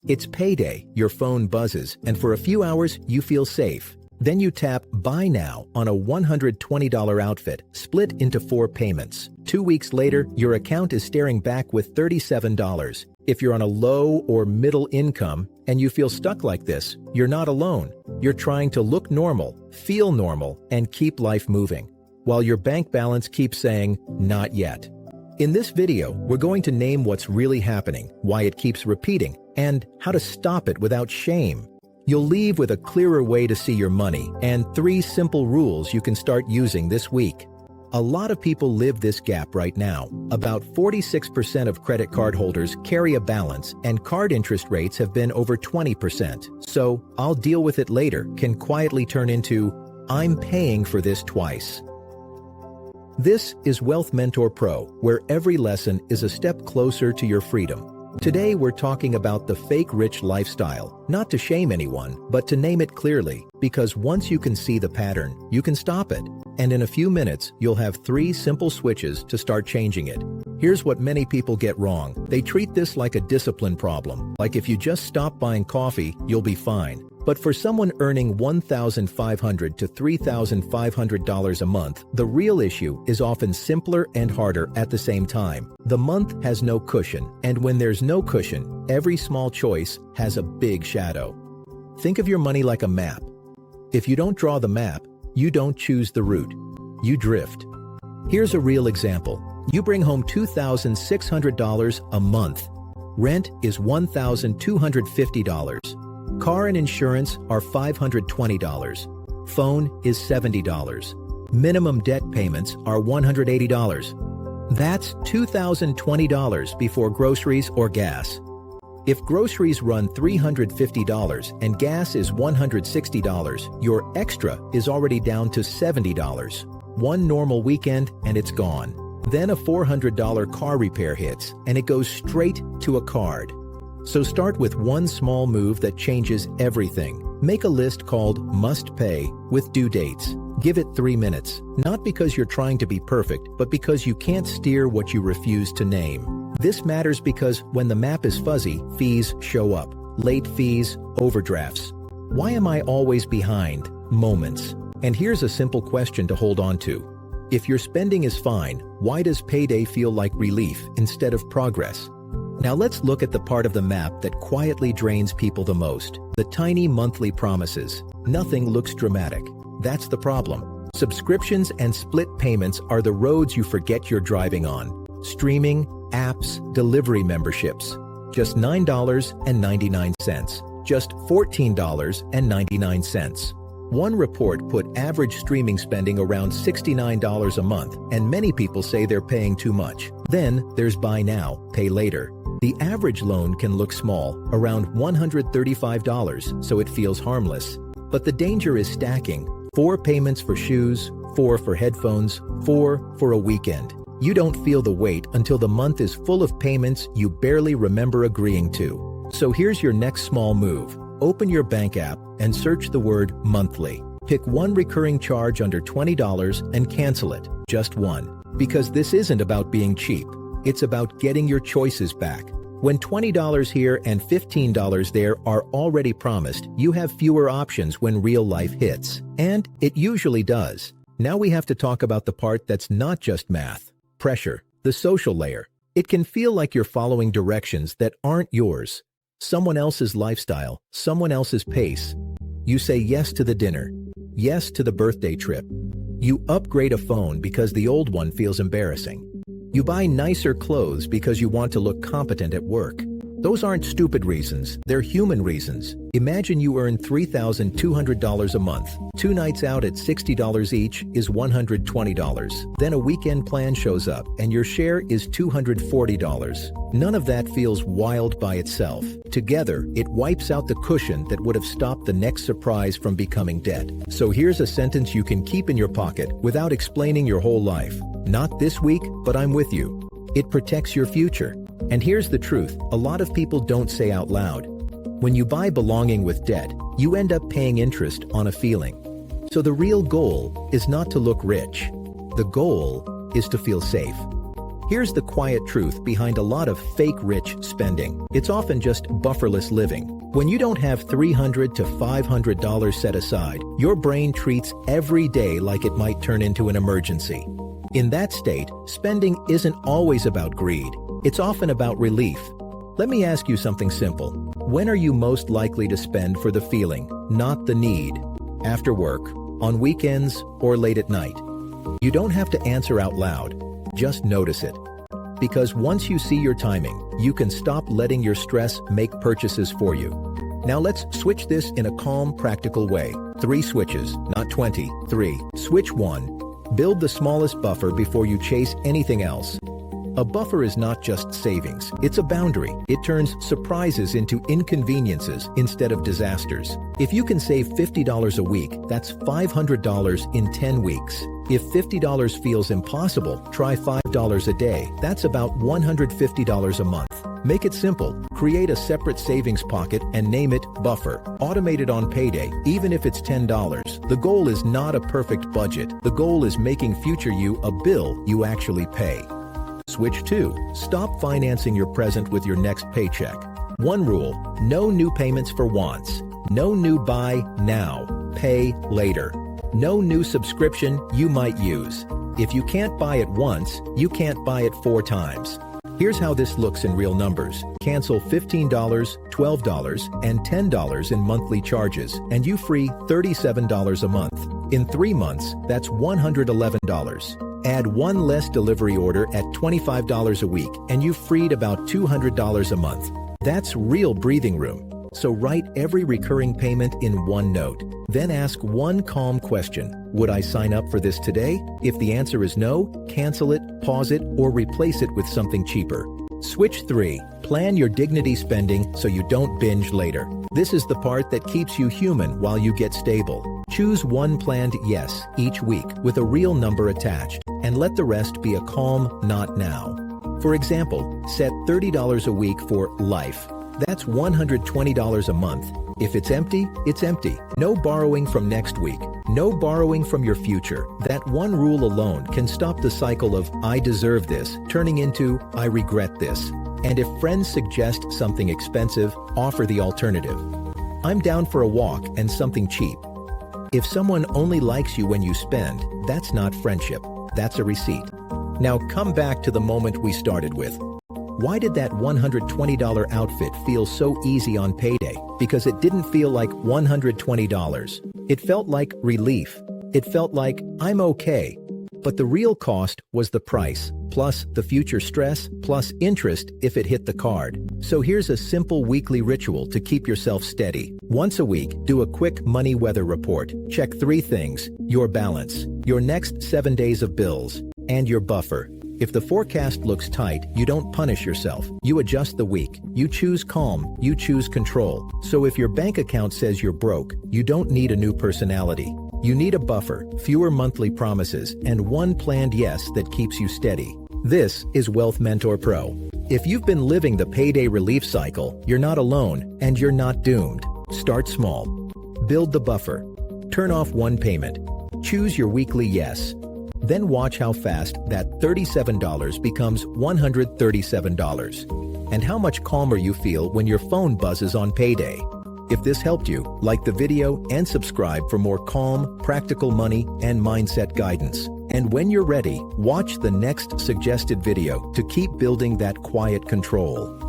It's payday, your phone buzzes, and for a few hours you feel safe. Then you tap Buy Now on a $120 outfit, split into 4 payments. 2 weeks later, your account is staring back with $37. If you're on a low or middle income and you feel stuck like this, you're not alone. You're trying to look normal, feel normal, and keep life moving, while your bank balance keeps saying, not yet. In this video, we're going to name what's really happening, why it keeps repeating, and how to stop it without shame. You'll leave with a clearer way to see your money and 3 simple rules you can start using this week. A lot of people live this gap right now. About 46% of credit card holders carry a balance, and card interest rates have been over 20%. So, I'll deal with it later can quietly turn into, I'm paying for this twice. This is Wealth Mentor Pro, where every lesson is a step closer to your freedom. Today we're talking about the fake rich lifestyle, not to shame anyone, but to name it clearly, because once you can see the pattern, you can stop it. And in a few minutes, you'll have 3 simple switches to start changing it. Here's what many people get wrong. They treat this like a discipline problem, like if you just stop buying coffee, you'll be fine. But for someone earning $1,500 to $3,500 a month, the real issue is often simpler and harder at the same time. The month has no cushion, and when there's no cushion, every small choice has a big shadow. Think of your money like a map. If you don't draw the map, you don't choose the route. You drift. Here's a real example. You bring home $2,600 a month. Rent is $1,250. Car and insurance are $520. Phone is $70. Minimum debt payments are $180. That's $2,020 before groceries or gas. If groceries run $350 and gas is $160, your extra is already down to $70. One normal weekend and it's gone. Then a $400 car repair hits and it goes straight to a card. So start with one small move that changes everything. Make a list called Must Pay with due dates. Give it 3 minutes, not because you're trying to be perfect, but because you can't steer what you refuse to name. This matters because when the map is fuzzy, fees show up. Late fees, overdrafts. Why am I always behind? Moments. And here's a simple question to hold on to. If your spending is fine, why does payday feel like relief instead of progress? Now let's look at the part of the map that quietly drains people the most. The tiny monthly promises. Nothing looks dramatic. That's the problem. Subscriptions and split payments are the roads you forget you're driving on. Streaming, apps, delivery memberships. Just $9.99. Just $14.99. One report put average streaming spending around $69 a month, and many people say they're paying too much. Then there's Buy Now, Pay Later. The average loan can look small, around $135, so it feels harmless. But the danger is stacking. 4 payments for shoes, 4 for headphones, 4 for a weekend. You don't feel the weight until the month is full of payments you barely remember agreeing to. So here's your next small move. Open your bank app and search the word monthly. Pick one recurring charge under $20 and cancel it. Just one. Because this isn't about being cheap. It's about getting your choices back. When $20 here and $15 there are already promised, you have fewer options when real life hits. And it usually does. Now we have to talk about the part that's not just math. Pressure. The social layer. It can feel like you're following directions that aren't yours. Someone else's lifestyle, someone else's pace. You say yes to the dinner, yes to the birthday trip. You upgrade a phone because the old one feels embarrassing. You buy nicer clothes because you want to look competent at work. Those aren't stupid reasons, they're human reasons. Imagine you earn $3,200 a month. 2 nights out at $60 each is $120. Then a weekend plan shows up and your share is $240. None of that feels wild by itself. Together, it wipes out the cushion that would have stopped the next surprise from becoming debt. So here's a sentence you can keep in your pocket without explaining your whole life. Not this week, but I'm with you. It protects your future. And here's the truth, a lot of people don't say out loud. When you buy belonging with debt, you end up paying interest on a feeling. So the real goal is not to look rich. The goal is to feel safe. Here's the quiet truth behind a lot of fake rich spending. It's often just bufferless living. When you don't have $300 to $500 set aside, your brain treats every day like it might turn into an emergency. In that state, spending isn't always about greed. It's often about relief. Let me ask you something simple. When are you most likely to spend for the feeling, not the need? After work, on weekends, or late at night? You don't have to answer out loud. Just notice it. Because once you see your timing, you can stop letting your stress make purchases for you. Now let's switch this in a calm, practical way. 3 switches, not 20. 3. Switch 1. Build the smallest buffer before you chase anything else. A buffer is not just savings, it's a boundary. It turns surprises into inconveniences instead of disasters. If you can save $50 a week, that's $500 in 10 weeks. If $50 feels impossible, try $5 a day. That's about $150 a month. Make it simple. Create a separate savings pocket and name it Buffer. Automate it on payday, even if it's $10. The goal is not a perfect budget. The goal is making future you a bill you actually pay. Switch 2. Stop financing your present with your next paycheck. One rule: no new payments for wants. No new buy now, pay later. No new subscription you might use. If you can't buy it once, you can't buy it 4 times. Here's how this looks in real numbers. Cancel $15, $12, and $10 in monthly charges, and you free $37 a month. In 3 months, that's $111. Add 1 less delivery order at $25 a week, and you've freed about $200 a month. That's real breathing room. So write every recurring payment in one note. Then ask one calm question. Would I sign up for this today? If the answer is no, cancel it, pause it, or replace it with something cheaper. Switch 3. Plan your dignity spending so you don't binge later. This is the part that keeps you human while you get stable. Choose one planned yes each week with a real number attached, and let the rest be a calm not now. For example, set $30 a week for life. That's $120 a month. If it's empty, it's empty. No borrowing from next week. No borrowing from your future. That one rule alone can stop the cycle of I deserve this turning into I regret this. And if friends suggest something expensive, offer the alternative. I'm down for a walk and something cheap. If someone only likes you when you spend, that's not friendship. That's a receipt. Now come back to the moment we started with. Why did that $120 outfit feel so easy on payday? Because it didn't feel like $120. It felt like relief. It felt like, I'm okay. But the real cost was the price, plus the future stress, plus interest if it hit the card. So here's a simple weekly ritual to keep yourself steady. Once a week, do a quick money weather report. Check 3 things: your balance, your next 7 days of bills, and your buffer. If the forecast looks tight, you don't punish yourself. You adjust the week. You choose calm. You choose control. So if your bank account says you're broke, you don't need a new personality. You need a buffer, fewer monthly promises, and one planned yes that keeps you steady. This is Wealth Mentor Pro. If you've been living the payday relief cycle, you're not alone, and you're not doomed. Start small. Build the buffer. Turn off one payment. Choose your weekly yes. Then watch how fast that $37 becomes $137. And how much calmer you feel when your phone buzzes on payday. If this helped you, like the video and subscribe for more calm, practical money and mindset guidance. And when you're ready, watch the next suggested video to keep building that quiet control.